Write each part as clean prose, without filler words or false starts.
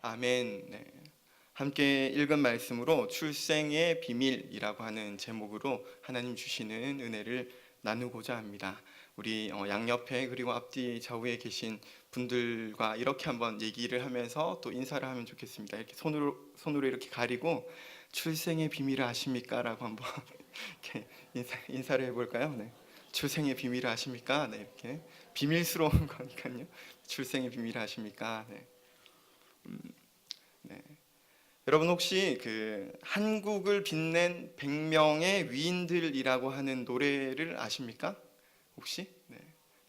아멘. 네. 함께 읽은 말씀으로 출생의 비밀이라고 하는 제목으로 하나님 주시는 은혜를 나누고자 합니다. 우리 양옆에 그리고 앞뒤 좌우에 계신 분들과 이렇게 한번 얘기를 하면서 또 인사를 하면 좋겠습니다. 이렇게 손으로 이렇게 가리고 출생의 비밀을 아십니까? 라고 한번 이렇게 인사를 해볼까요? 네. 출생의 비밀을 아십니까? 네, 이렇게 비밀스러운 거니까요. 출생의 비밀을 아십니까? 네. 네. 여러분 혹시 그 한국을 빛낸 100명의 위인들이라고 하는 노래를 아십니까? 혹시? 네.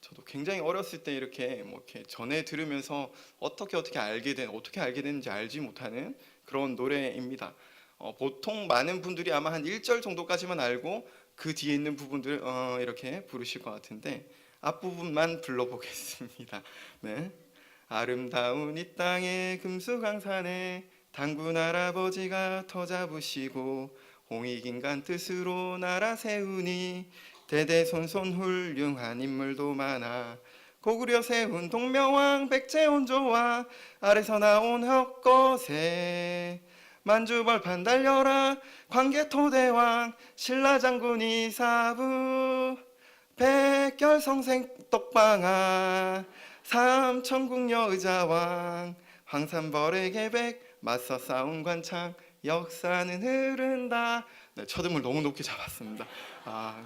저도 굉장히 어렸을 때 이렇게 이렇게 전에 들으면서 어떻게 알게 됐는지 알지 못하는 그런 노래입니다. 보통 많은 분들이 아마 한 1절 정도까지만 알고 그 뒤에 있는 부분들 이렇게 부르실 것 같은데 앞부분만 불러보겠습니다. 네. 아름다운 이 땅의 금수강산에 단군 할아버지가 터 잡으시고 홍익인간 뜻으로 나라 세우니 대대손손 훌륭한 인물도 많아 고구려 세운 동명왕 백제온조와 아래서 나온 헛것에 만주벌판 달려라 광개토대왕 신라장군이 사부 백결성생 떡방아 삼천궁녀 의자왕 황산벌의 계백 맞서 싸운 관창 역사는 흐른다. 네, 첫음을 너무 높게 잡았습니다.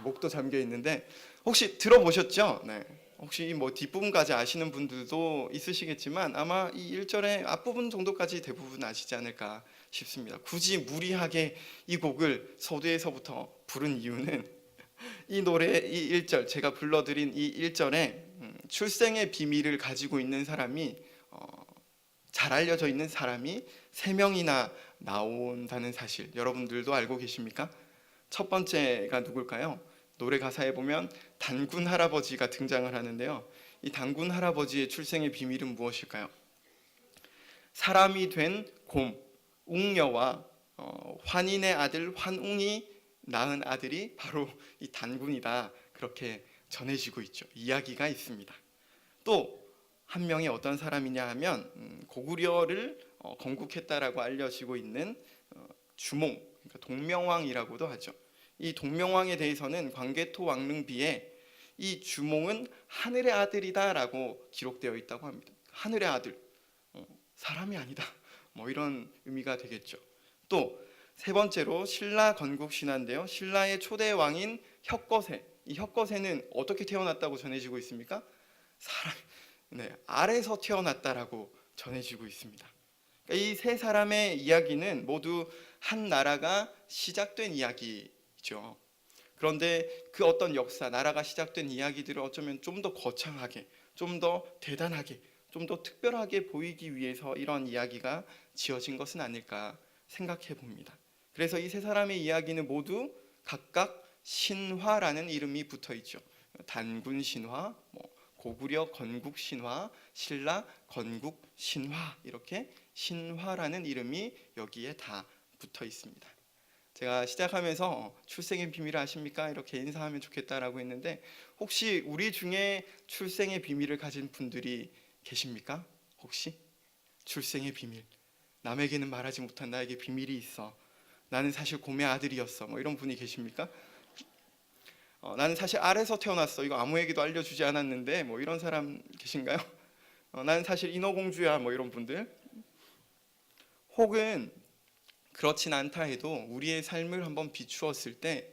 목도 잠겨 있는데 혹시 들어보셨죠? 네. 혹시 뭐 뒷부분까지 아시는 분들도 있으시겠지만 아마 이 1절의 앞부분 정도까지 대부분 아시지 않을까 싶습니다. 굳이 무리하게 이 곡을 서두에서부터 부른 이유는 이 노래 이 1절 제가 불러드린 이 1절에 출생의 비밀을 가지고 있는 사람이 잘 알려져 있는 사람이 3명이나 나온다는 사실 여러분들도 알고 계십니까? 첫 번째가 누굴까요? 노래 가사에 보면 단군 할아버지가 등장을 하는데요. 이 단군 할아버지의 출생의 비밀은 무엇일까요? 사람이 된 곰, 웅녀와 환인의 아들 환웅이 낳은 아들이 바로 이 단군이다. 그렇게 전해지고 있죠. 이야기가 있습니다. 또 한 명이 어떤 사람이냐 하면 고구려를 건국했다라고 알려지고 있는 주몽, 그러니까 동명왕이라고도 하죠. 이 동명왕에 대해서는 광개토 왕릉비에 이 주몽은 하늘의 아들이다라고 기록되어 있다고 합니다. 하늘의 아들, 사람이 아니다. 뭐 이런 의미가 되겠죠. 또 세 번째로 신라 건국 신화인데요. 신라의 초대 왕인 혁거세. 이 혁거세는 어떻게 태어났다고 전해지고 있습니까? 알에서 태어났다라고 전해지고 있습니다. 그러니까 이 세 사람의 이야기는 모두 한 나라가 시작된 이야기죠. 그런데 그 어떤 역사, 나라가 시작된 이야기들을 어쩌면 좀 더 거창하게, 좀 더 대단하게, 좀 더 특별하게 보이기 위해서 이런 이야기가 지어진 것은 아닐까 생각해 봅니다. 그래서 이 세 사람의 이야기는 모두 각각 신화라는 이름이 붙어 있죠. 단군 신화, 고구려 건국 신화, 신라 건국 신화 이렇게 신화라는 이름이 여기에 다 붙어 있습니다. 제가 시작하면서 출생의 비밀을 아십니까? 이렇게 인사하면 좋겠다라고 했는데 혹시 우리 중에 출생의 비밀을 가진 분들이 계십니까? 혹시 출생의 비밀, 남에게는 말하지 못한 나에게 비밀이 있어. 나는 사실 곰의 아들이었어. 뭐 이런 분이 계십니까? 나는 사실 알에서 태어났어. 이거 아무에게도 알려주지 않았는데 뭐 이런 사람 계신가요? 나는 사실 인어공주야. 뭐 이런 분들. 혹은 그렇진 않다 해도 우리의 삶을 한번 비추었을 때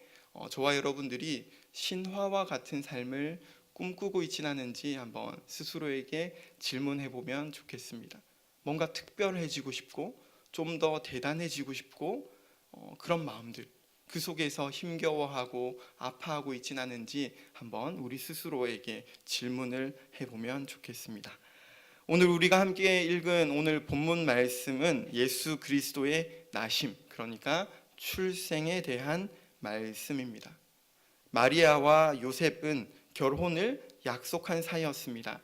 저와 여러분들이 신화와 같은 삶을 꿈꾸고 있진 않은지 한번 스스로에게 질문해 보면 좋겠습니다. 뭔가 특별해지고 싶고 좀 더 대단해지고 싶고 그런 마음들 그 속에서 힘겨워하고 아파하고 있진 않은지 한번 우리 스스로에게 질문을 해보면 좋겠습니다. 오늘 우리가 함께 읽은 오늘 본문 말씀은 예수 그리스도의 나심, 그러니까 출생에 대한 말씀입니다. 마리아와 요셉은 결혼을 약속한 사이였습니다.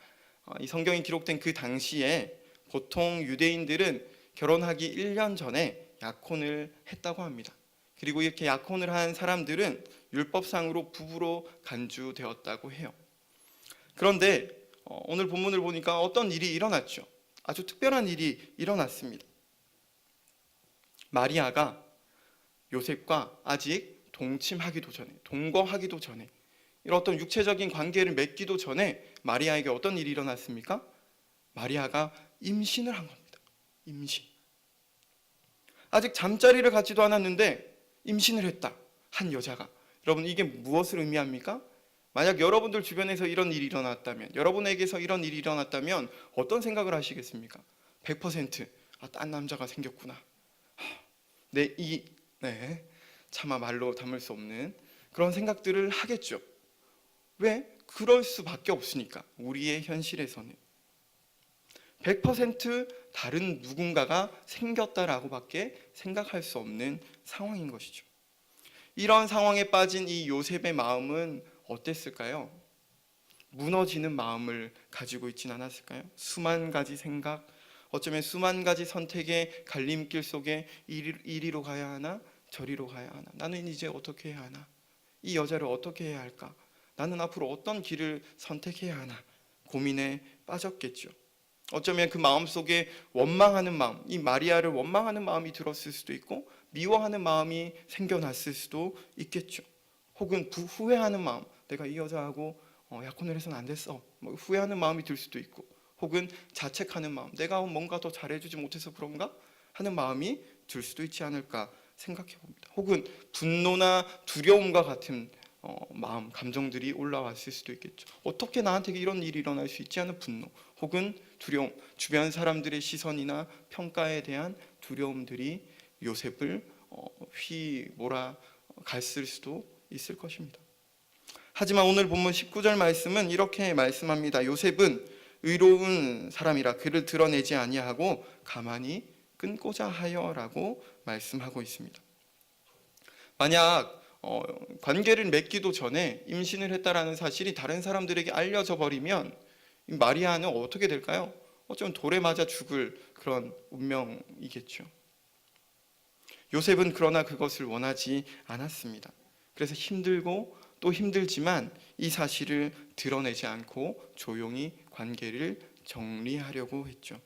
이 성경이 기록된 그 당시에 보통 유대인들은 결혼하기 1년 전에 약혼을 했다고 합니다. 그리고 이렇게 약혼을 한 사람들은 율법상으로 부부로 간주되었다고 해요. 그런데 오늘 본문을 보니까 어떤 일이 일어났죠. 아주 특별한 일이 일어났습니다. 마리아가 요셉과 아직 동침하기도 전에, 동거하기도 전에, 이런 어떤 육체적인 관계를 맺기도 전에 마리아에게 어떤 일이 일어났습니까? 마리아가 임신을 한 겁니다. 임신. 아직 잠자리를 갖지도 않았는데 임신을 했다. 한 여자가. 여러분, 이게 무엇을 의미합니까? 만약 여러분들 주변에서 이런 일이 일어났다면, 여러분에게서 이런 일이 일어났다면 어떤 생각을 하시겠습니까? 100% 딴 남자가 생겼구나. 차마 말로 담을 수 없는 그런 생각들을 하겠죠. 왜? 그럴 수밖에 없으니까. 우리의 현실에서는 100% 다른 누군가가 생겼다라고밖에 생각할 수 없는 상황인 것이죠. 이런 상황에 빠진 이 요셉의 마음은 어땠을까요? 무너지는 마음을 가지고 있진 않았을까요? 수만 가지 생각, 어쩌면 수만 가지 선택의 갈림길 속에 이리로 가야 하나 저리로 가야 하나, 나는 이제 어떻게 해야 하나, 이 여자를 어떻게 해야 할까, 나는 앞으로 어떤 길을 선택해야 하나 고민에 빠졌겠죠. 어쩌면 그 마음속에 원망하는 마음, 이 마리아를 원망하는 마음이 들었을 수도 있고 미워하는 마음이 생겨났을 수도 있겠죠. 혹은 후회하는 마음, 내가 이 여자하고 약혼을 해서는 안 됐어, 후회하는 마음이 들 수도 있고, 혹은 자책하는 마음, 내가 뭔가 더 잘해주지 못해서 그런가 하는 마음이 들 수도 있지 않을까 생각해 봅니다. 혹은 분노나 두려움과 같은 마음, 감정들이 올라왔을 수도 있겠죠. 어떻게 나한테 이런 일이 일어날 수 있지 하는 분노, 혹은 두려움, 주변 사람들의 시선이나 평가에 대한 두려움들이 요셉을 휘몰아 갔을 수도 있을 것입니다. 하지만 오늘 본문 19절 말씀은 이렇게 말씀합니다. 요셉은 의로운 사람이라 그를 드러내지 아니하고 가만히 끊고자 하여라고 말씀하고 있습니다. 만약 관계를 맺기도 전에 임신을 했다라는 사실이 다른 사람들에게 알려져 버리면 마리아는 어떻게 될까요? 어쩌면 돌에 맞아 죽을 그런 운명이겠죠. 요셉은 그러나 그것을 원하지 않았습니다. 그래서 힘들고 또 힘들지만 이 사실을 드러내지 않고 조용히 관계를 정리하려고 했죠.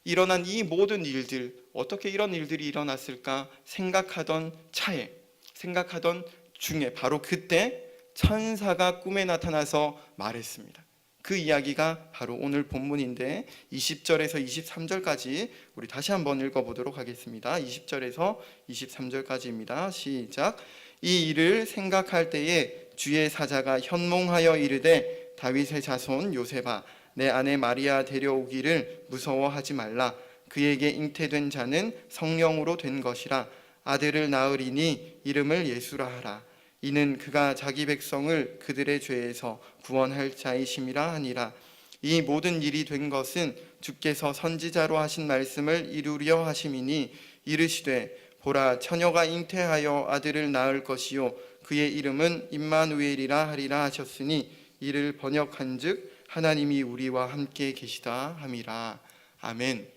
일어난 이 모든 일들, 어떻게 이런 일들이 일어났을까 생각하던 차에, 생각하던 중에 바로 그때 천사가 꿈에 나타나서 말했습니다. 그 이야기가 바로 오늘 본문인데 20절에서 23절까지 우리 다시 한번 읽어보도록 하겠습니다. 20절에서 23절까지입니다. 시작. 이 일을 생각할 때에 주의 사자가 현몽하여 이르되 다윗의 자손 요셉아, 내 아내 마리아 데려오기를 무서워하지 말라. 그에게 잉태된 자는 성령으로 된 것이라. 아들을 낳으리니 이름을 예수라 하라. 이는 그가 자기 백성을 그들의 죄에서 구원할 자이심이라 하니라. 이 모든 일이 된 것은 주께서 선지자로 하신 말씀을 이루려 하심이니 이르시되 보라, 처녀가 잉태하여 아들을 낳을 것이요 그의 이름은 임마누엘이라 하리라 하셨으니 이를 번역한즉 하나님이 우리와 함께 계시다 함이라. 아멘.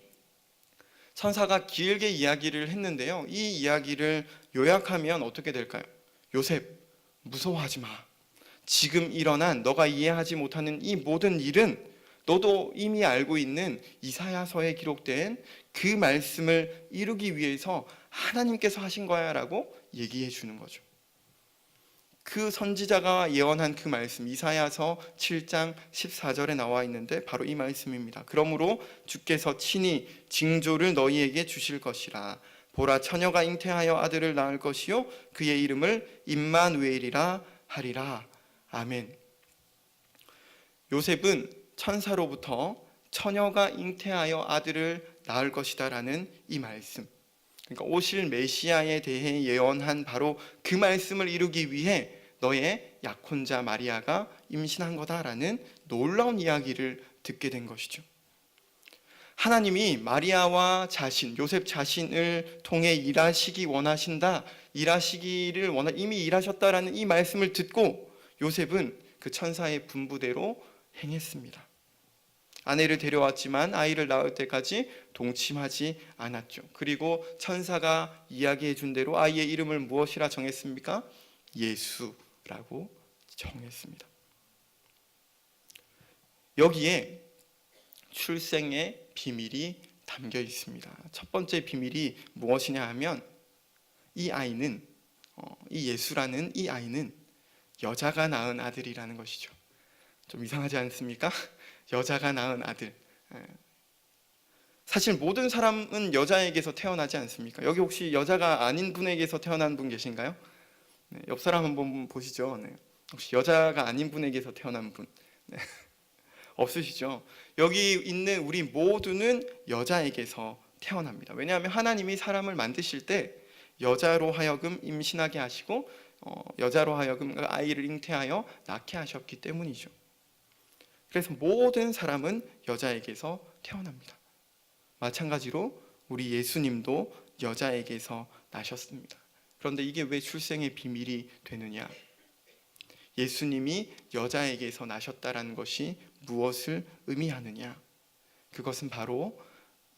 천사가 길게 이야기를 했는데요, 이 이야기를 요약하면 어떻게 될까요? 요셉, 무서워하지 마. 지금 일어난 너가 이해하지 못하는 이 모든 일은 너도 이미 알고 있는 이사야서에 기록된 그 말씀을 이루기 위해서 하나님께서 하신 거야 라고 얘기해 주는 거죠. 그 선지자가 예언한 그 말씀, 이사야서 7장 14절에 나와 있는데 바로 이 말씀입니다. 그러므로 주께서 친히 징조를 너희에게 주실 것이라. 보라, 처녀가 잉태하여 아들을 낳을 것이요 그의 이름을 임마누엘이라 하리라. 아멘. 요셉은 천사로부터 처녀가 잉태하여 아들을 낳을 것이다 라는 이 말씀, 그러니까 오실 메시아에 대해 예언한 바로 그 말씀을 이루기 위해 너의 약혼자 마리아가 임신한 거다라는 놀라운 이야기를 듣게 된 것이죠. 하나님이 마리아와 요셉 자신을 통해 일하시기 원하신다, 일하시기를 이미 일하셨다라는 이 말씀을 듣고 요셉은 그 천사의 분부대로 행했습니다. 아내를 데려왔지만 아이를 낳을 때까지 동침하지 않았죠. 그리고 천사가 이야기해 준 대로 아이의 이름을 무엇이라 정했습니까? 예수라고 정했습니다. 여기에 출생의 비밀이 담겨 있습니다. 첫 번째 비밀이 무엇이냐 하면 이 아이는 이 예수라는 이 아이는 여자가 낳은 아들이라는 것이죠. 좀 이상하지 않습니까? 여자가 낳은 아들. 사실 모든 사람은 여자에게서 태어나지 않습니까? 여기 혹시 여자가 아닌 분에게서 태어난 분 계신가요? 네, 옆 사람 한번 보시죠. 네. 혹시 여자가 아닌 분에게서 태어난 분? 네. 없으시죠? 여기 있는 우리 모두는 여자에게서 태어납니다. 왜냐하면 하나님이 사람을 만드실 때 여자로 하여금 임신하게 하시고 여자로 하여금 아이를 잉태하여 낳게 하셨기 때문이죠. 그래서 모든 사람은 여자에게서 태어납니다. 마찬가지로 우리 예수님도 여자에게서 나셨습니다. 그런데 이게 왜 출생의 비밀이 되느냐? 예수님이 여자에게서 나셨다라는 것이 무엇을 의미하느냐? 그것은 바로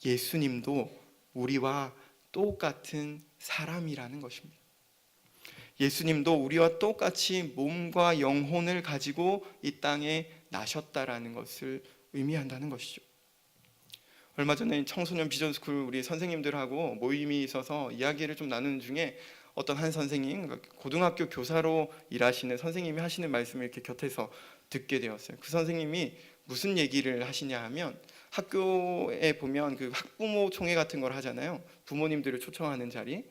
예수님도 우리와 똑같은 사람이라는 것입니다. 예수님도 우리와 똑같이 몸과 영혼을 가지고 이 땅에 나셨다라는 것을 의미한다는 것이죠. 얼마 전에 청소년 비전스쿨 우리 선생님들하고 모임이 있어서 이야기를 좀 나누는 중에 어떤 한 선생님, 고등학교 교사로 일하시는 선생님이 하시는 말씀을 이렇게 곁에서 듣게 되었어요. 그 선생님이 무슨 얘기를 하시냐 하면 학교에 보면 그 학부모 총회 같은 걸 하잖아요. 부모님들을 초청하는 자리.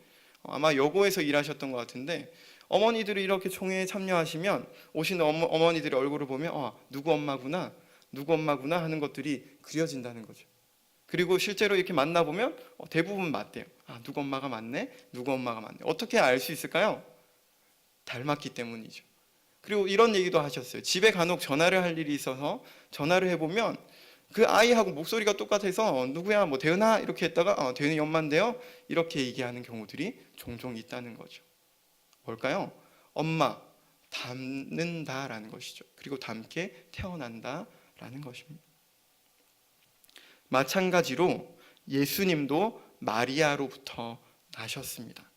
아마 여고에서 일하셨던 것 같은데 어머니들이 이렇게 총회에 참여하시면 오시는 어머니들의 얼굴을 보면 누구 엄마구나 하는 것들이 그려진다는 거죠. 그리고 실제로 이렇게 만나보면 대부분 맞대요. 누구 엄마가 맞네? 누구 엄마가 맞네. 어떻게 알 수 있을까요? 닮았기 때문이죠. 그리고 이런 얘기도 하셨어요. 집에 간혹 전화를 할 일이 있어서 전화를 해보면 그 아이하고 목소리가 똑같아서 누구야? 뭐 대은아? 이렇게 했다가 대은이 엄마인데요? 이렇게 얘기하는 경우들이 종종 있다는 거죠. 뭘까요? 엄마, 닮는다라는 것이죠. 그리고 닮게 태어난다라는 것입니다. 마찬가지로 예수님도 마리아로부터 나셨습니다.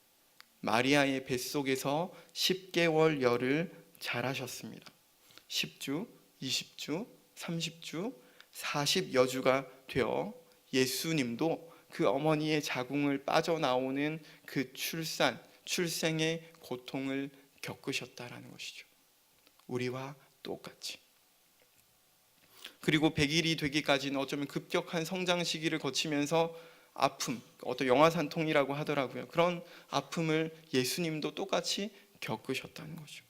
마리아의 뱃속에서 10개월 열을 자라셨습니다. 10주, 20주, 30주, 40여주가 되어 예수님도 그 어머니의 자궁을 빠져나오는 그 출생의 고통을 겪으셨다라는 것이죠. 우리와 똑같이. 그리고 100일이 되기까지는 어쩌면 급격한 성장 시기를 거치면서 아픔, 어떤 영아산통이라고 하더라고요. 그런 아픔을 예수님도 똑같이 겪으셨다는 거죠.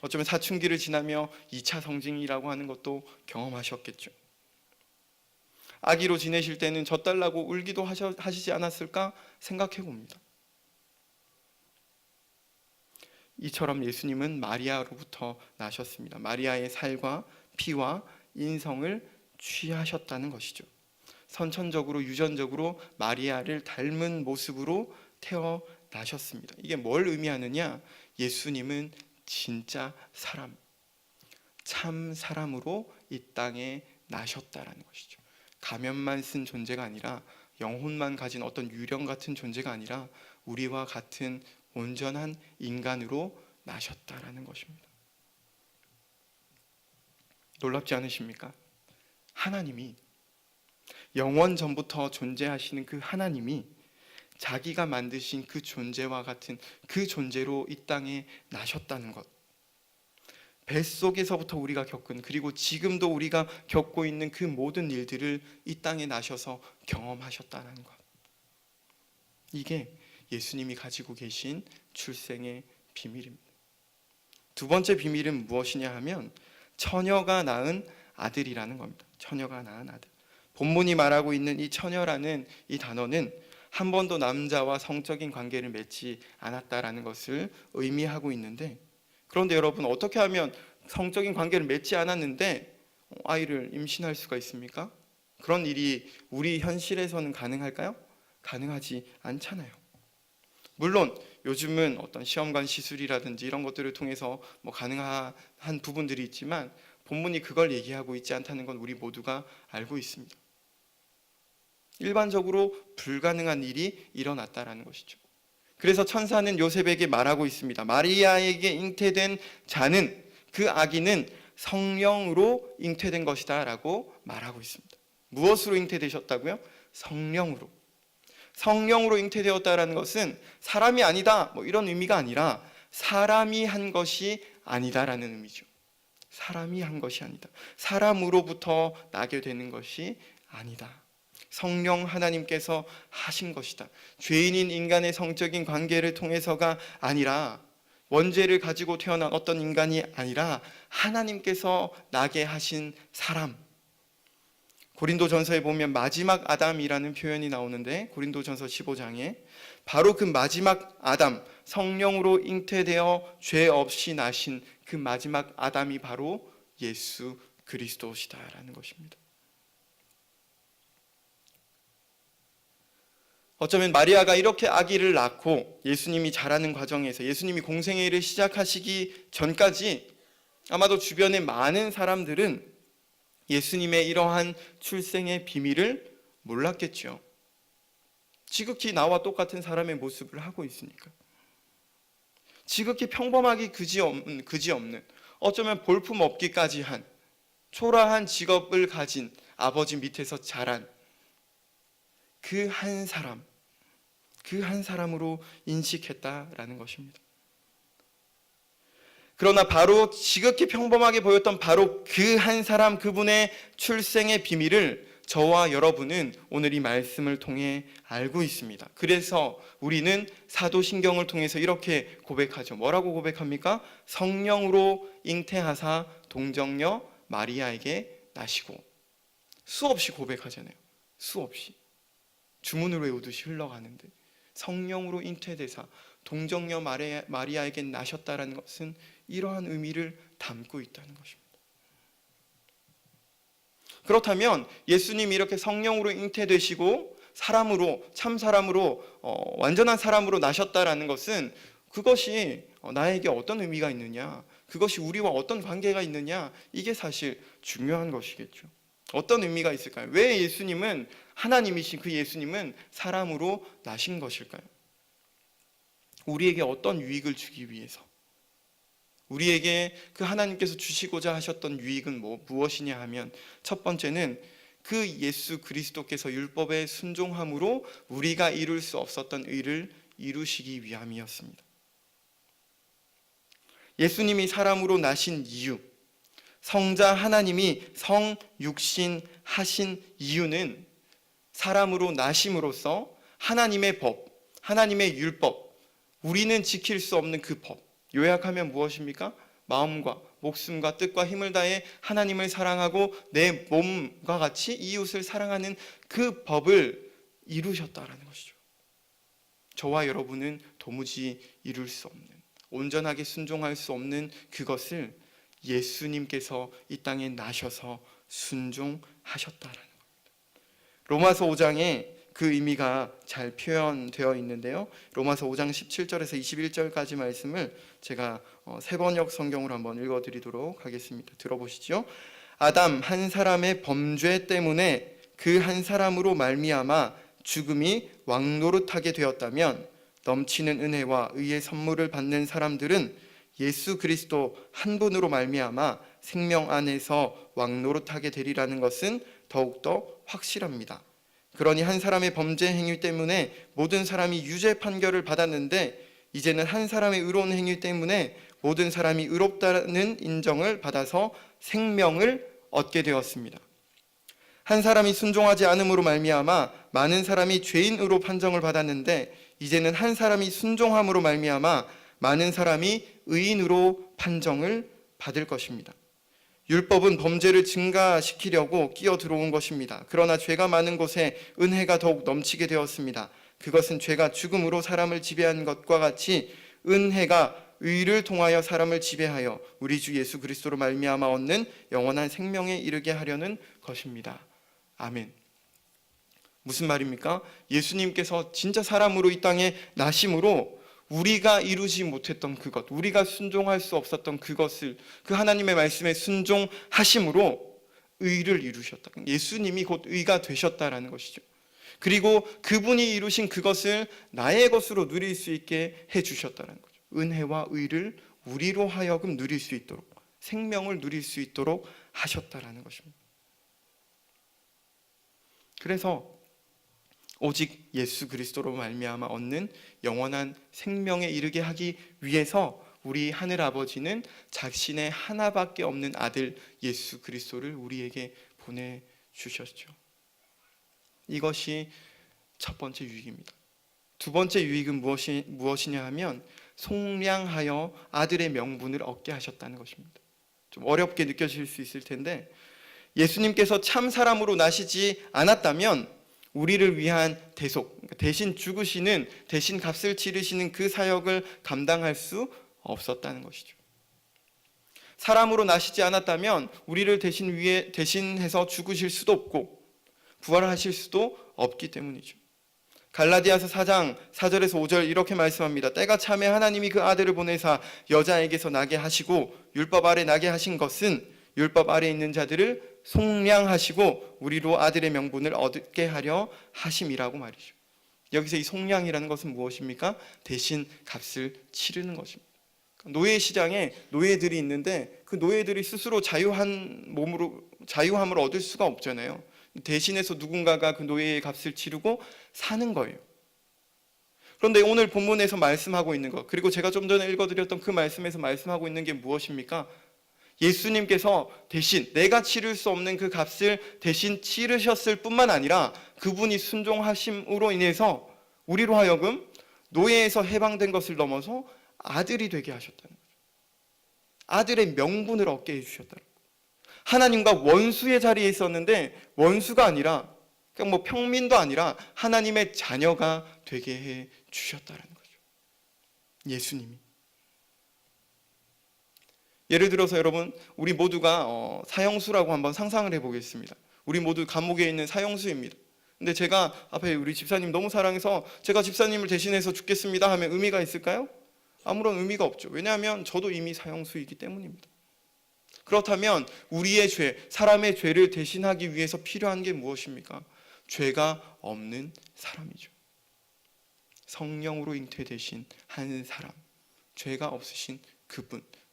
어쩌면 사춘기를 지나며 2차 성징이라고 하는 것도 경험하셨겠죠. 아기로 지내실 때는 젖달라고 울기도 하시지 않았을까 생각해 봅니다. 이처럼 예수님은 마리아로부터 나셨습니다. 마리아의 살과 피와 인성을 취하셨다는 것이죠. 선천적으로 유전적으로 마리아를 닮은 모습으로 태어나셨습니다. 이게 뭘 의미하느냐? 예수님은 진짜 사람, 참 사람으로 이 땅에 나셨다라는 것이죠. 가면만 쓴 존재가 아니라 영혼만 가진 어떤 유령 같은 존재가 아니라 우리와 같은 온전한 인간으로 나셨다라는 것입니다. 놀랍지 않으십니까? 하나님이 영원 전부터 존재하시는 그 하나님이 자기가 만드신 그 존재와 같은 그 존재로 이 땅에 나셨다는 것. 뱃속에서부터 우리가 겪은 그리고 지금도 우리가 겪고 있는 그 모든 일들을 이 땅에 나셔서 경험하셨다는 것. 이게 예수님이 가지고 계신 출생의 비밀입니다. 두 번째 비밀은 무엇이냐 하면 처녀가 낳은 아들이라는 겁니다. 처녀가 낳은 아들. 본문이 말하고 있는 이 처녀라는 이 단어는 한 번도 남자와 성적인 관계를 맺지 않았다라는 것을 의미하고 있는데, 그런데 여러분 어떻게 하면 성적인 관계를 맺지 않았는데 아이를 임신할 수가 있습니까? 그런 일이 우리 현실에서는 가능할까요? 가능하지 않잖아요. 물론 요즘은 어떤 시험관 시술이라든지 이런 것들을 통해서 가능한 부분들이 있지만 본문이 그걸 얘기하고 있지 않다는 건 우리 모두가 알고 있습니다. 일반적으로 불가능한 일이 일어났다라는 것이죠. 그래서 천사는 요셉에게 말하고 있습니다. 마리아에게 잉태된 자는, 그 아기는 성령으로 잉태된 것이다 라고 말하고 있습니다. 무엇으로 잉태되셨다고요? 성령으로. 성령으로 잉태되었다라는 것은 사람이 아니다 이런 의미가 아니라 사람이 한 것이 아니다라는 의미죠. 사람이 한 것이 아니다. 사람으로부터 나게 되는 것이 아니다. 성령 하나님께서 하신 것이다. 죄인인 인간의 성적인 관계를 통해서가 아니라, 원죄를 가지고 태어난 어떤 인간이 아니라 하나님께서 나게 하신 사람. 고린도전서에 보면 마지막 아담이라는 표현이 나오는데, 고린도전서 15장에 바로 그 마지막 아담, 성령으로 잉태되어 죄 없이 나신 그 마지막 아담이 바로 예수 그리스도시다라는 것입니다. 어쩌면 마리아가 이렇게 아기를 낳고 예수님이 자라는 과정에서, 예수님이 공생의 일을 시작하시기 전까지 아마도 주변의 많은 사람들은 예수님의 이러한 출생의 비밀을 몰랐겠죠. 지극히 나와 똑같은 사람의 모습을 하고 있으니까. 지극히 평범하기 그지없는, 어쩌면 볼품없기까지 한 초라한 직업을 가진 아버지 밑에서 자란 그 한 사람, 그 한 사람으로 인식했다라는 것입니다. 그러나 바로 지극히 평범하게 보였던 바로 그 한 사람, 그분의 출생의 비밀을 저와 여러분은 오늘 이 말씀을 통해 알고 있습니다. 그래서 우리는 사도신경을 통해서 이렇게 고백하죠. 뭐라고 고백합니까? 성령으로 잉태하사 동정녀 마리아에게 나시고. 수없이 고백하잖아요. 수없이. 주문을 외우듯이 흘러가는데, 성령으로 잉태되사 동정녀 마리아에게 나셨다라는 것은 이러한 의미를 담고 있다는 것입니다. 그렇다면 예수님이 이렇게 성령으로 잉태되시고 사람으로, 참 사람으로, 완전한 사람으로 나셨다라는 것은, 그것이 나에게 어떤 의미가 있느냐, 그것이 우리와 어떤 관계가 있느냐, 이게 사실 중요한 것이겠죠. 어떤 의미가 있을까요? 왜 예수님은, 하나님이신 그 예수님은 사람으로 나신 것일까요? 우리에게 어떤 유익을 주기 위해서, 우리에게 그 하나님께서 주시고자 하셨던 유익은 무엇이냐 하면, 첫 번째는 그 예수 그리스도께서 율법에 순종함으로 우리가 이룰 수 없었던 의를 이루시기 위함이었습니다. 예수님이 사람으로 나신 이유, 성자 하나님이 성육신 하신 이유는 사람으로 나심으로써 하나님의 법, 하나님의 율법, 우리는 지킬 수 없는 그 법, 요약하면 무엇입니까? 마음과 목숨과 뜻과 힘을 다해 하나님을 사랑하고 내 몸과 같이 이웃을 사랑하는 그 법을 이루셨다라는 것이죠. 저와 여러분은 도무지 이룰 수 없는, 온전하게 순종할 수 없는 그것을 예수님께서 이 땅에 나셔서 순종하셨다라는 겁니다. 로마서 5장에 그 의미가 잘 표현되어 있는데요. 로마서 5장 17절에서 21절까지 말씀을 제가 새번역 성경으로 한번 읽어드리도록 하겠습니다. 들어보시죠. 아담 한 사람의 범죄 때문에 그 한 사람으로 말미암아 죽음이 왕노릇하게 되었다면, 넘치는 은혜와 의의 선물을 받는 사람들은 예수 그리스도 한 분으로 말미암아 생명 안에서 왕노릇하게 되리라는 것은 더욱더 확실합니다. 그러니 한 사람의 범죄 행위 때문에 모든 사람이 유죄 판결을 받았는데, 이제는 한 사람의 의로운 행위 때문에 모든 사람이 의롭다는 인정을 받아서 생명을 얻게 되었습니다. 한 사람이 순종하지 않음으로 말미암아 많은 사람이 죄인으로 판정을 받았는데, 이제는 한 사람이 순종함으로 말미암아 많은 사람이 의인으로 판정을 받을 것입니다. 율법은 범죄를 증가시키려고 끼어 들어온 것입니다. 그러나 죄가 많은 곳에 은혜가 더욱 넘치게 되었습니다. 그것은 죄가 죽음으로 사람을 지배한 것과 같이 은혜가 의를 통하여 사람을 지배하여 우리 주 예수 그리스도로 말미암아 얻는 영원한 생명에 이르게 하려는 것입니다. 아멘. 무슨 말입니까? 예수님께서 진짜 사람으로 이 땅에 나심으로 우리가 이루지 못했던 그것, 우리가 순종할 수 없었던 그것을 그 하나님의 말씀에 순종하심으로 의를 이루셨다. 예수님이 곧 의가 되셨다라는 것이죠. 그리고 그분이 이루신 그것을 나의 것으로 누릴 수 있게 해주셨다는 거죠. 은혜와 의를 우리로 하여금 누릴 수 있도록, 생명을 누릴 수 있도록 하셨다라는 것입니다. 그래서 오직 예수 그리스도로 말미암아 얻는 영원한 생명에 이르게 하기 위해서 우리 하늘 아버지는 자신의 하나밖에 없는 아들 예수 그리스도를 우리에게 보내주셨죠. 이것이 첫 번째 유익입니다. 두 번째 유익은 무엇이냐 하면 속량하여 아들의 명분을 얻게 하셨다는 것입니다. 좀 어렵게 느껴질 수 있을 텐데, 예수님께서 참 사람으로 나시지 않았다면 우리를 위한 대속, 대신 죽으시는, 대신 값을 치르시는 그 사역을 감당할 수 없었다는 것이죠. 사람으로 나시지 않았다면 우리를 대신해서 죽으실 수도 없고 부활하실 수도 없기 때문이죠. 갈라디아서 4장 4절에서 5절 이렇게 말씀합니다. 때가 참에 하나님이 그 아들을 보내사 여자에게서 나게 하시고 율법 아래 나게 하신 것은 율법 아래 있는 자들을 속량하시고 우리로 아들의 명분을 얻게 하려 하심이라고 말이죠. 여기서 이 속량이라는 것은 무엇입니까? 대신 값을 치르는 것입니다. 노예 시장에 노예들이 있는데 그 노예들이 스스로 자유함을 얻을 수가 없잖아요. 대신해서 누군가가 그 노예의 값을 치르고 사는 거예요. 그런데 오늘 본문에서 말씀하고 있는 것, 그리고 제가 좀 전에 읽어드렸던 그 말씀에서 말씀하고 있는 게 무엇입니까? 예수님께서 대신 내가 치를 수 없는 그 값을 대신 치르셨을 뿐만 아니라 그분이 순종하심으로 인해서 우리로 하여금 노예에서 해방된 것을 넘어서 아들이 되게 하셨다는 거죠. 아들의 명분을 얻게 해주셨다는 거죠. 하나님과 원수의 자리에 있었는데 원수가 아니라, 그러니까 평민도 아니라 하나님의 자녀가 되게 해 주셨다는 거죠. 예수님이. 예를 들어서 여러분, 우리 모두가 사형수라고 한번 상상을 해보겠습니다. 우리 모두 감옥에 있는 사형수입니다. 근데 제가 앞에 우리 집사님 너무 사랑해서 제가 집사님을 대신해서 죽겠습니다 하면 의미가 있을까요? 아무런 의미가 없죠. 왜냐하면 저도 이미 사형수이기 때문입니다. 그렇다면 우리의 죄, 사람의 죄를 대신하기 위해서 필요한 게 무엇입니까? 죄가 없는 사람이죠. 성령으로 잉태되신 한 사람, 죄가 없으신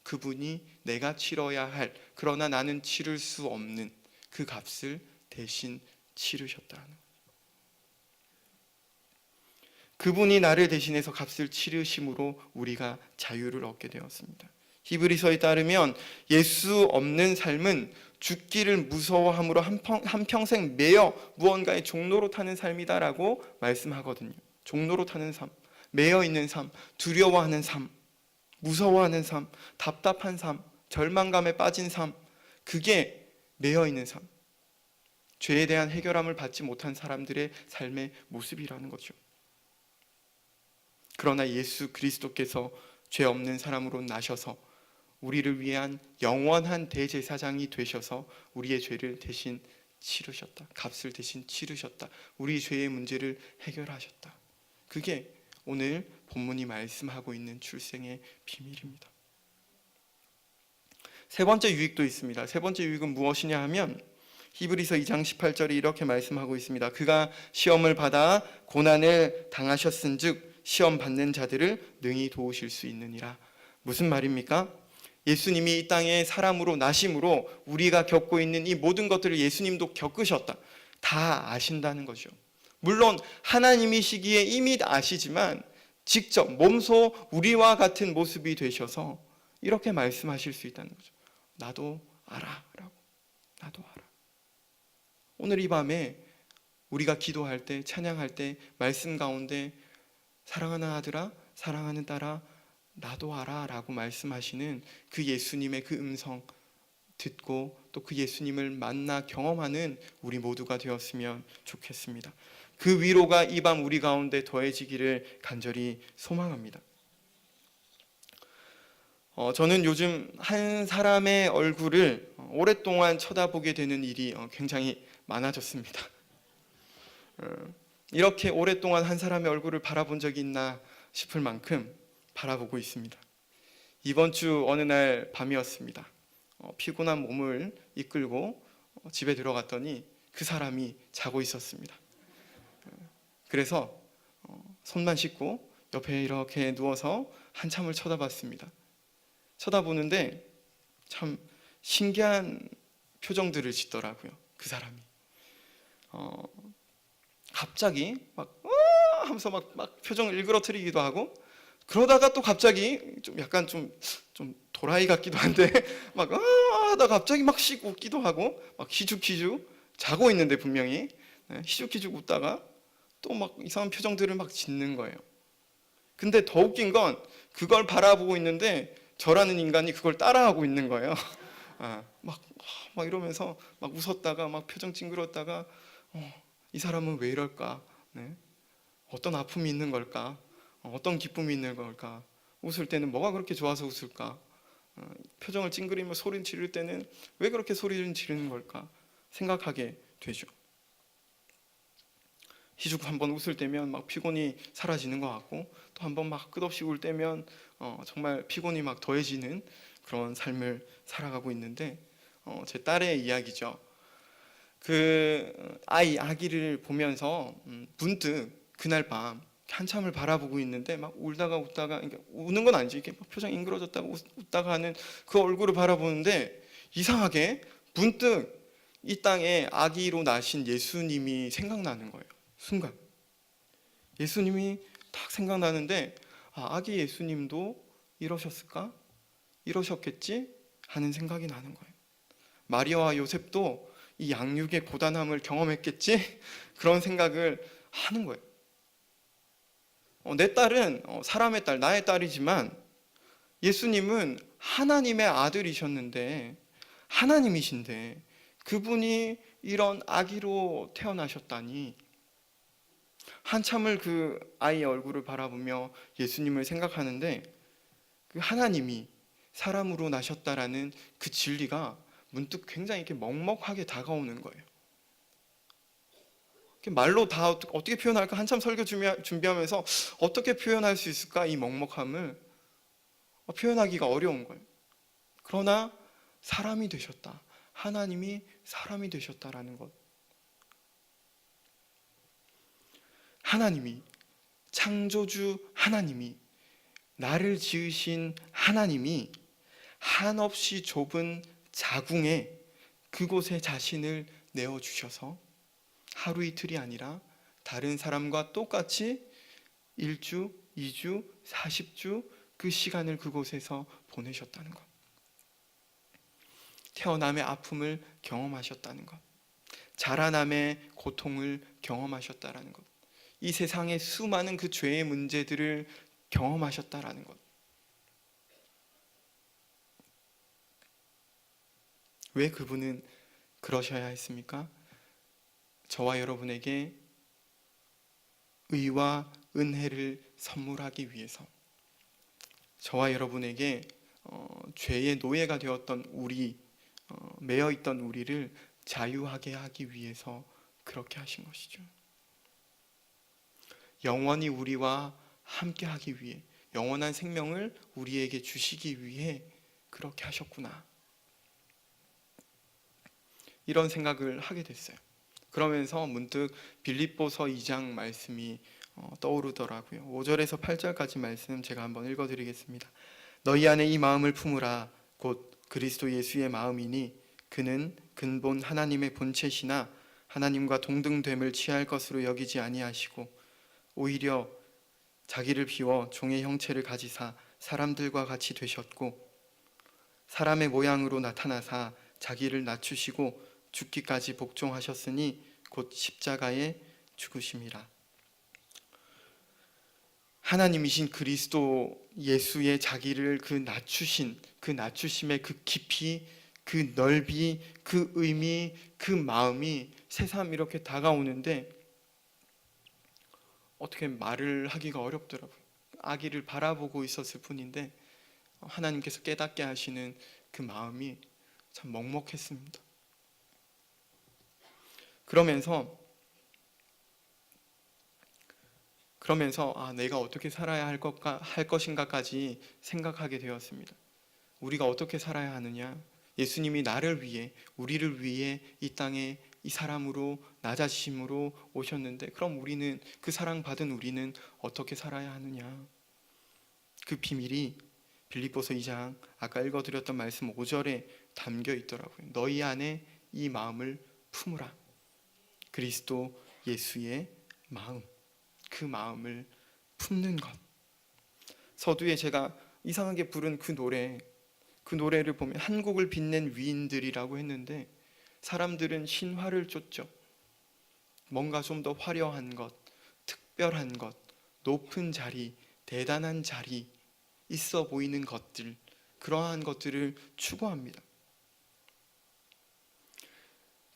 그분이 내가 치러야 할, 그러나 나는 치를 수 없는 그 값을 대신 치르셨다는 거예요. 그분이 나를 대신해서 값을 치르심으로 우리가 자유를 얻게 되었습니다. 히브리서에 따르면 예수 없는 삶은 죽기를 무서워함으로 한평생 매여 무언가의 종로로 타는 삶이다라고 말씀하거든요. 종로로 타는 삶, 매여 있는 삶, 두려워하는 삶, 무서워하는 삶, 답답한 삶, 절망감에 빠진 삶, 그게 매여 있는 삶, 죄에 대한 해결함을 받지 못한 사람들의 삶의 모습이라는 거죠. 그러나 예수 그리스도께서 죄 없는 사람으로 나셔서 우리를 위한 영원한 대제사장이 되셔서 우리의 죄를 대신 치르셨다. 값을 대신 치르셨다. 우리 죄의 문제를 해결하셨다. 그게 오늘 본문이 말씀하고 있는 출생의 비밀입니다. 세 번째 유익도 있습니다. 세 번째 유익은 무엇이냐 하면 히브리서 2장 18절이 이렇게 말씀하고 있습니다. 그가 시험을 받아 고난을 당하셨은즉 시험 받는 자들을 능히 도우실 수 있느니라. 무슨 말입니까? 예수님이 이 땅에 사람으로 나심으로 우리가 겪고 있는 이 모든 것들을 예수님도 겪으셨다. 다 아신다는 거죠. 물론 하나님이시기에 이미 아시지만 직접 몸소 우리와 같은 모습이 되셔서 이렇게 말씀하실 수 있다는 거죠. 나도 알아 라고. 나도 알아. 오늘 이 밤에 우리가 기도할 때, 찬양할 때 말씀 가운데 사랑하는 아들아, 사랑하는 딸아, 나도 알아 라고 말씀하시는 그 예수님의 그 음성 듣고 또 그 예수님을 만나 경험하는 우리 모두가 되었으면 좋겠습니다. 그 위로가 이 밤 우리 가운데 더해지기를 간절히 소망합니다. 저는 요즘 한 사람의 얼굴을 오랫동안 쳐다보게 되는 일이 굉장히 많아졌습니다. 이렇게 오랫동안 한 사람의 얼굴을 바라본 적이 있나 싶을 만큼 바라보고 있습니다. 이번 주 어느 날 밤이었습니다. 피곤한 몸을 이끌고 집에 들어갔더니 그 사람이 자고 있었습니다. 그래서 손만 씻고 옆에 이렇게 누워서 한참을 쳐다봤습니다. 쳐다보는데 참 신기한 표정들을 짓더라고요. 그 사람이 갑자기 막 하면서 막 표정을 일그러뜨리기도 하고, 그러다가 또 갑자기 좀 약간 좀 도라이 같기도 한데 막 하다 갑자기 막 씩 웃기도 하고, 막 희죽희죽 자고 있는데 분명히 희죽희죽 웃다가 또 막 이상한 표정들을 막 짓는 거예요. 근데 더 웃긴 건 그걸 바라보고 있는데 저라는 인간이 그걸 따라하고 있는 거예요. 막 이러면서 막 웃었다가 막 표정 찡그렸다가 이 사람은 왜 이럴까? 네? 어떤 아픔이 있는 걸까? 어떤 기쁨이 있는 걸까? 웃을 때는 뭐가 그렇게 좋아서 웃을까? 표정을 찡그리며 소리를 지를 때는 왜 그렇게 소리를 지르는 걸까? 생각하게 되죠. 희죽 한번 웃을 때면 막 피곤이 사라지는 것 같고, 또 한번 막 끝없이 울 때면 정말 피곤이 막 더해지는 그런 삶을 살아가고 있는데, 제 딸의 이야기죠. 그 아기를 보면서 문득 그날 밤 한참을 바라보고 있는데 막 울다가 웃다가, 그러니까 우는 건 아니지, 이렇게 막 표정이 잉그러졌다가 웃다가 하는 그 얼굴을 바라보는데 이상하게 문득 이 땅에 아기로 나신 예수님이 생각나는 거예요. 순간 예수님이 딱 생각나는데, 아기 예수님도 이러셨을까? 이러셨겠지? 하는 생각이 나는 거예요. 마리아와 요셉도 이 양육의 고단함을 경험했겠지? 그런 생각을 하는 거예요. 내 딸은 사람의 딸, 나의 딸이지만 예수님은 하나님의 아들이셨는데, 하나님이신데 그분이 이런 아기로 태어나셨다니, 한참을 그 아이의 얼굴을 바라보며 예수님을 생각하는데, 그 하나님이 사람으로 나셨다라는 그 진리가 문득 굉장히 이렇게 먹먹하게 다가오는 거예요. 말로 다 어떻게 표현할까? 한참 설교 준비하면서 어떻게 표현할 수 있을까? 이 먹먹함을 표현하기가 어려운 거예요. 그러나 사람이 되셨다. 하나님이 사람이 되셨다라는 것. 하나님이, 창조주 하나님이, 나를 지으신 하나님이 한없이 좁은 자궁에 그곳에 자신을 내어주셔서 하루 이틀이 아니라 다른 사람과 똑같이 1주, 2주, 40주 그 시간을 그곳에서 보내셨다는 것. 태어남의 아픔을 경험하셨다는 것. 자라남의 고통을 경험하셨다는 것. 이 세상의 수많은 그 죄의 문제들을 경험하셨다는 것. 왜 그분은 그러셔야 했습니까? 저와 여러분에게 의와 은혜를 선물하기 위해서, 저와 여러분에게 죄의 노예가 되었던 우리, 매여 있던 우리를 자유하게 하기 위해서 그렇게 하신 것이죠. 영원히 우리와 함께 하기 위해, 영원한 생명을 우리에게 주시기 위해 그렇게 하셨구나, 이런 생각을 하게 됐어요. 그러면서 문득 빌립보서 2장 말씀이 떠오르더라고요. 5절에서 8절까지 말씀 제가 한번 읽어드리겠습니다. 너희 안에 이 마음을 품으라. 곧 그리스도 예수의 마음이니 그는 근본 하나님의 본체시나 하나님과 동등됨을 취할 것으로 여기지 아니하시고 오히려 자기를 비워 종의 형체를 가지사 사람들과 같이 되셨고 사람의 모양으로 나타나사 자기를 낮추시고 죽기까지 복종하셨으니 곧 십자가에 죽으심이라. 하나님이신 그리스도 예수의 자기를 그 낮추신, 그 낮추심의 그 깊이, 그 넓이, 그 의미, 그 마음이 새삼 이렇게 다가오는데 어떻게 말을 하기가 어렵더라고요. 아기를 바라보고 있었을 뿐인데 하나님께서 깨닫게 하시는 그 마음이 참 먹먹했습니다. 그러면서 내가 어떻게 살아야 할 것인가까지 생각하게 되었습니다. 우리가 어떻게 살아야 하느냐? 예수님이 나를 위해, 우리를 위해 이 땅에 이 사람으로 낮아지심으로 오셨는데, 그럼 우리는, 그 사랑받은 우리는 어떻게 살아야 하느냐? 그 비밀이 빌립보서 2장 아까 읽어드렸던 말씀 5절에 담겨 있더라고요. 너희 안에 이 마음을 품으라. 그리스도 예수의 마음, 그 마음을 품는 것. 서두에 제가 이상하게 부른 그 노래를 보면 한국을 빛낸 위인들이라고 했는데 사람들은 신화를 쫓죠. 뭔가 좀 더 화려한 것, 특별한 것, 높은 자리, 대단한 자리, 있어 보이는 것들, 그러한 것들을 추구합니다.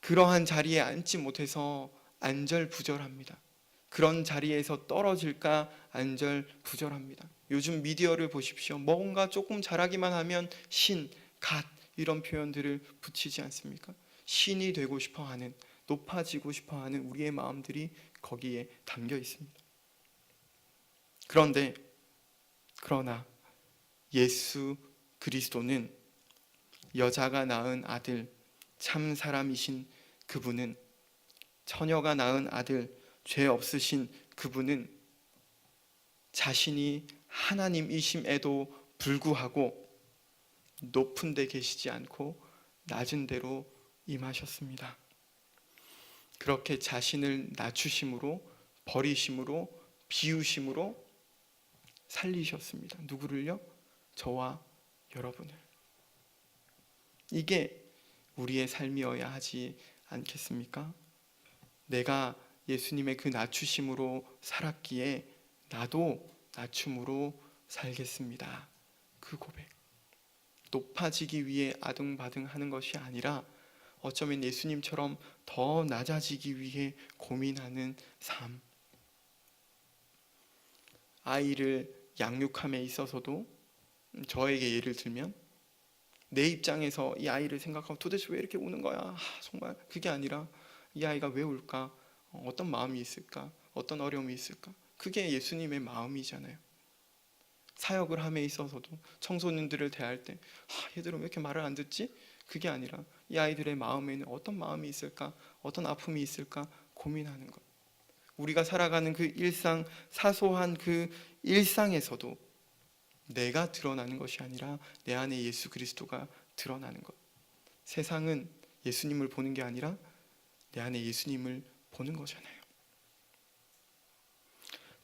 그러한 자리에 앉지 못해서 안절부절합니다. 그런 자리에서 떨어질까 안절부절합니다. 요즘 미디어를 보십시오. 뭔가 조금 잘하기만 하면 신, 갓 이런 표현들을 붙이지 않습니까? 신이 되고 싶어하는, 높아지고 싶어하는 우리의 마음들이 거기에 담겨 있습니다. 그러나 예수 그리스도는 여자가 낳은 아들, 참 사람이신 그분은, 처녀가 낳은 아들, 죄 없으신 그분은 자신이 하나님이심에도 불구하고 높은 데 계시지 않고 낮은 데로 임하셨습니다. 그렇게 자신을 낮추심으로, 버리심으로, 비우심으로 살리셨습니다. 누구를요? 저와 여러분을. 이게 우리의 삶이어야 하지 않겠습니까? 내가 예수님의 그 낮추심으로 살았기에 나도 낮춤으로 살겠습니다. 그 고백. 높아지기 위해 아등바등하는 것이 아니라 어쩌면 예수님처럼 더 낮아지기 위해 고민하는 삶. 아이를 양육함에 있어서도 저에게 예를 들면 내 입장에서 이 아이를 생각하고 도대체 왜 이렇게 우는 거야? 정말 그게 아니라 이 아이가 왜 울까? 어떤 마음이 있을까? 어떤 어려움이 있을까? 그게 예수님의 마음이잖아요. 사역을 함에 있어서도 청소년들을 대할 때 얘들은 왜 이렇게 말을 안 듣지? 그게 아니라 이 아이들의 마음에는 어떤 마음이 있을까? 어떤 아픔이 있을까? 고민하는 것. 우리가 살아가는 그 일상, 사소한 그 일상에서도 내가 드러나는 것이 아니라 내 안에 예수 그리스도가 드러나는 것. 세상은 예수님을 보는 게 아니라 내 안에 예수님을 보는 거잖아요.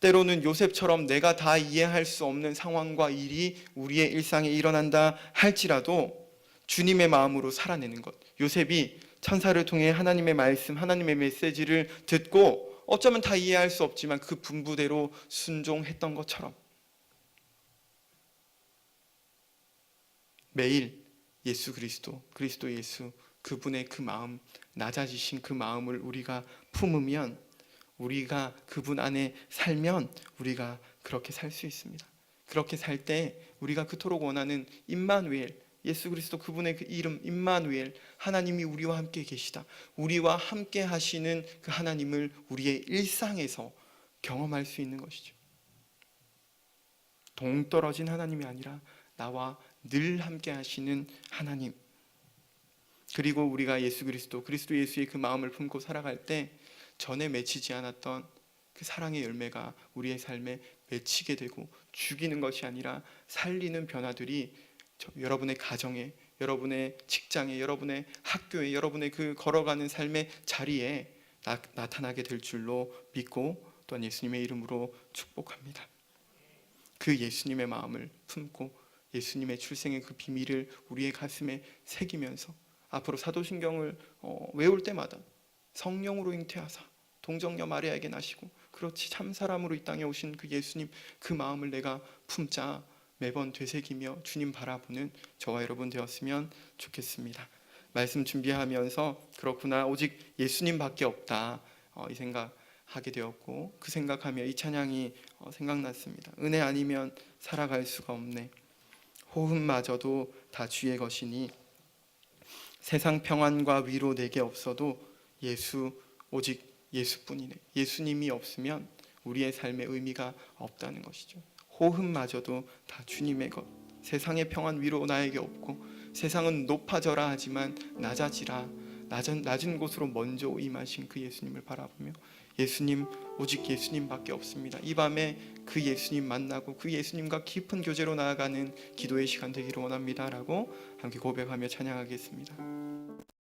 때로는 요셉처럼 내가 다 이해할 수 없는 상황과 일이 우리의 일상에 일어난다 할지라도 주님의 마음으로 살아내는 것. 요셉이 천사를 통해 하나님의 말씀, 하나님의 메시지를 듣고 어쩌면 다 이해할 수 없지만 그 분부대로 순종했던 것처럼 매일 예수 그리스도 예수, 그분의 그 마음, 낮아지신 그 마음을 우리가 품으면, 우리가 그분 안에 살면 우리가 그렇게 살 수 있습니다. 그렇게 살 때 우리가 그토록 원하는 임마누엘, 예수 그리스도 그분의 그 이름 임마누엘, 하나님이 우리와 함께 계시다, 우리와 함께 하시는 그 하나님을 우리의 일상에서 경험할 수 있는 것이죠. 동떨어진 하나님이 아니라 나와 늘 함께 하시는 하나님. 그리고 우리가 예수 그리스도 예수의 그 마음을 품고 살아갈 때 전에 맺히지 않았던 그 사랑의 열매가 우리의 삶에 맺히게 되고, 죽이는 것이 아니라 살리는 변화들이 여러분의 가정에, 여러분의 직장에, 여러분의 학교에, 여러분의 그 걸어가는 삶의 자리에 나타나게 될 줄로 믿고 또한 예수님의 이름으로 축복합니다. 그 예수님의 마음을 품고 예수님의 출생의 그 비밀을 우리의 가슴에 새기면서 앞으로 사도신경을 외울 때마다 성령으로 잉태하사 동정녀 마리아에게 나시고 그렇지 참사람으로 이 땅에 오신 그 예수님, 그 마음을 내가 품자 매번 되새기며 주님 바라보는 저와 여러분 되었으면 좋겠습니다. 말씀 준비하면서 그렇구나, 오직 예수님밖에 없다, 이 생각하게 되었고, 그 생각하며 이 찬양이 생각났습니다. 은혜 아니면 살아갈 수가 없네, 호흡마저도 다 주의 것이니, 세상 평안과 위로 내게 없어도 오직 예수뿐이네. 예수님이 없으면 우리의 삶의 의미가 없다는 것이죠. 호흡마저도 다 주님의 것. 세상의 평안 위로 나에게 없고, 세상은 높아져라 하지만 낮아지라, 낮은 곳으로 먼저 임하신 그 예수님을 바라보며 예수님, 오직 예수님밖에 없습니다. 이 밤에 그 예수님 만나고 그 예수님과 깊은 교제로 나아가는 기도의 시간 되기를 원합니다 라고 함께 고백하며 찬양하겠습니다.